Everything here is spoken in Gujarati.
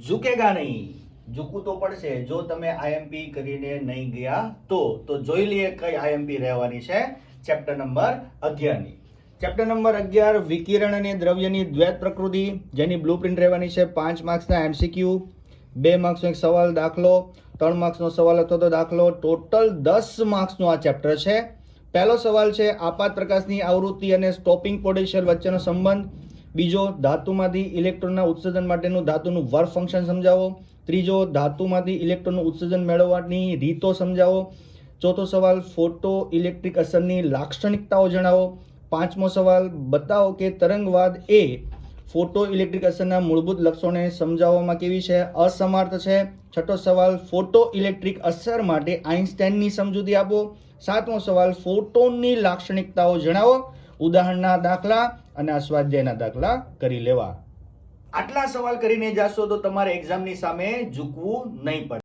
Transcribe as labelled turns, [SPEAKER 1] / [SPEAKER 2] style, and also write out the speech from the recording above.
[SPEAKER 1] ઝુકેગા નહીં, ઝૂકવું તો પડશે જો તમે આઈએમપી કરીને નહીં ગયા તો જોઈ લઈએ કઈ આઈએમપી રહેવાની છે ચેપ્ટર નંબર 11 ની. ચેપ્ટર નંબર 11 વિકિરણ અને દ્રવ્યની દ્વૈત પ્રકૃતિ, જેની બ્લુપ્રિન્ટ રહેવાની છે 5 માર્ક્સના એમસીક્યુ, 2 માર્ક્સનો એક સવાલ દાખલો, 3 માર્ક્સનો સવાલ અથવા તો દાખલો, ટોટલ 10 માર્ક્સનો આ ચેપ્ટર છે. પહેલો સવાલ છે આપાત પ્રકાશની આવૃત્તિ અને સ્ટોપિંગ પોટેન્શિયલ વચ્ચેનો સંબંધ. બીજો, ધાતુમાંથી ઇલેક્ટ્રોનના ઉત્સર્જન માટેનું ધાતુનું વર્ક ફંક્શન સમજાવો. ત્રીજો, ધાતુમાંથી ઇલેક્ટ્રોનનું ઉત્સર્જન મેળવવાની રીતો સમજાવો. ચોથો સવાલ, ફોટો ઇલેક્ટ્રિક અસરની લાક્ષણિકતાઓ જણાવો. પાંચમો સવાલ, બતાવો કે તરંગવાદ એ ફોટો ઇલેક્ટ્રિક અસરના મૂળભૂત લક્ષણોને સમજાવવામાં કેવી છે, અસમર્થ છે. છઠ્ઠો સવાલ, ફોટો ઇલેક્ટ્રિક અસર માટે આઇન્સ્ટાઈનની સમજૂતી આપો. સાતમો સવાલ, ફોટોનની લાક્ષણિકતાઓ જણાવો. ઉદાહરણના દાખલા અને આ સ્વાધ્યાયના દાખલા કરી લેવા. આટલા સવાલ કરીને જાશો તો તમારે એક્ઝામની સામે ઝૂકવું નહીં પડે.